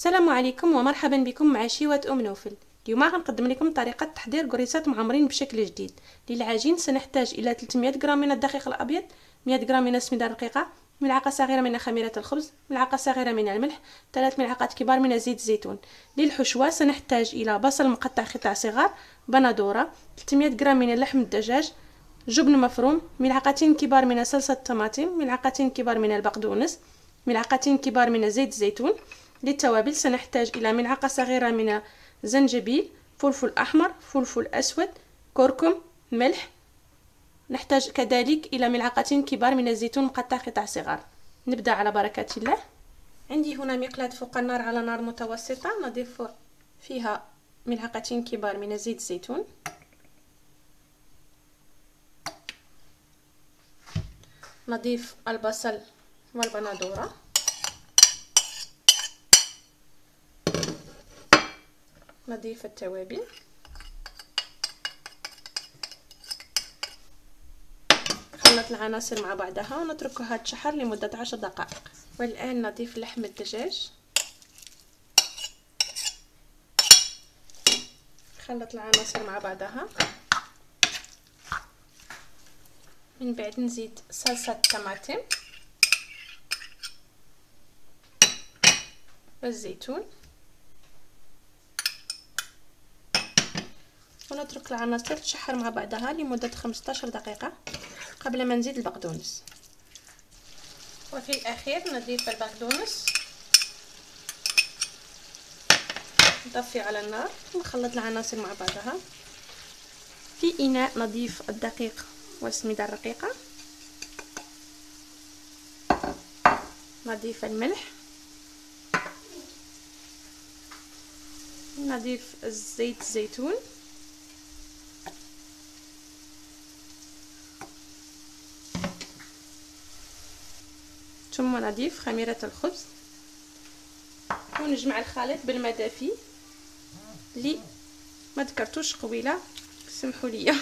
السلام عليكم ومرحبا بكم مع شيوة نوفل. اليوم غنقدم لكم طريقة تحضير قريصات معمرين بشكل جديد. للعجين سنحتاج إلى 300 غرام من الدقيق الأبيض، 100 غرام من السميدة الرقيقة، ملعقة صغيرة من خميرة الخبز، ملعقة صغيرة من الملح، 3 ملعقات كبار من زيت الزيتون. للحشوة سنحتاج إلى بصل مقطع قطع صغار، بندورة، 300 غرام من اللحم الدجاج، جبن مفروم، ملعقتين كبار من صلصة الطماطم، ملعقتين كبار من البقدونس، ملعقتين كبار من زيت الزيتون. للتوابل سنحتاج إلى ملعقة صغيرة من زنجبيل، فلفل أحمر، فلفل أسود، كركم، ملح. نحتاج كذلك إلى ملعقتين كبار من الزيتون مقطع قطع صغار. نبدأ على بركة الله. عندي هنا مقلاة فوق النار على نار متوسطة، نضيف فيها ملعقتين كبار من زيت الزيتون، نضيف البصل والبندورة، نضيف التوابل، نخلط العناصر مع بعضها ونتركها تشحر لمدة 10 دقائق. والآن نضيف لحم الدجاج، نخلط العناصر مع بعضها، من بعد نزيد صلصة الطماطم والزيتون، ونترك العناصر تشحر مع بعضها لمدة 15 دقيقة قبل ما نزيد البقدونس. وفي الأخير نضيف البقدونس، نطفي على النار ونخلط العناصر مع بعضها. في إناء نضيف الدقيق والسميدة الرقيقة، نضيف الملح، نضيف زيت الزيتون، ثم نضيف خميرة الخبز، ونجمع الخليط بالماء دافي اللي ما ذكرتوش قبيله، سمحوا لي.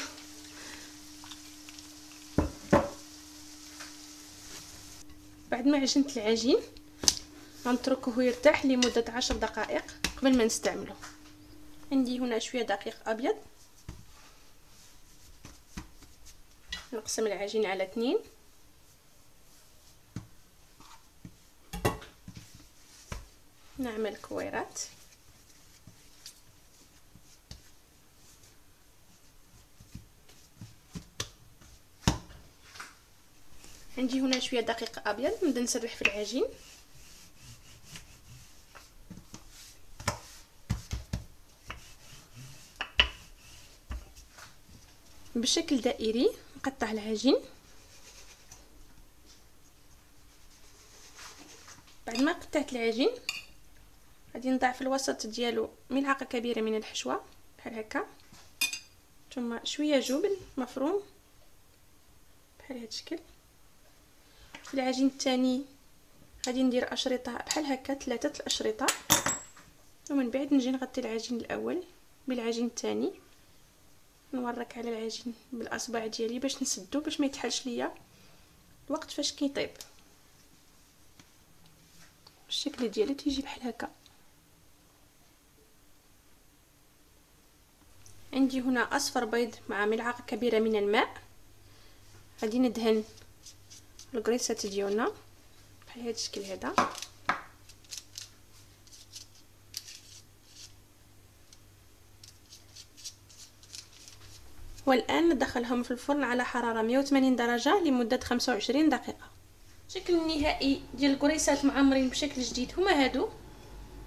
بعد ما عجنت العجين غنتركه يرتاح لمدة 10 دقائق قبل ما نستعمله. عندي هنا شوية دقيق أبيض، نقسم العجين على 2، نعمل كويرات، عندي هنا شوية دقيق أبيض، نبدا نسرح في العجين بشكل دائري. نقطع العجين، بعد ما قطعت العجين غادي نضع في الوسط ديالو ملعقة كبيرة من الحشوة بحال هكا، ثم شوية جبن مفروم بحال هذا الشكل. في العجين الثاني غادي ندير اشرطه بحال هكا، 3 الاشرطه، ومن بعد نجي نغطي العجين الاول بالعجين الثاني، نورك على العجين بالاصبع ديالي باش نسدو باش ما يتحلش ليا الوقت فاش كيطيب. الشكل ديالو تيجي بحال هكا. عندي هنا اصفر بيض مع ملعقه كبيره من الماء، غادي ندهن القريصات ديالنا بحال هذا الشكل هذا. والان ندخلهم في الفرن على حراره 180 درجه لمده 25 دقيقه. الشكل النهائي ديال القريصات معمرين بشكل جديد هما هادو،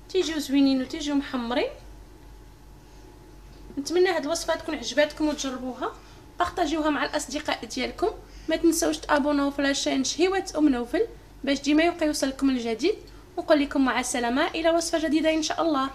تيجيو زوينين وتيجيو محمرين. نتمنى هاد الوصفه تكون عجباتكم وتجربوها، بارطاجيوها مع الاصدقاء ديالكم. ما تنسوش تابوناو في لاشين شهيوة نوفل باش ديما يبقى يوصلكم الجديد. ونقول لكم مع السلامه الى وصفه جديده ان شاء الله.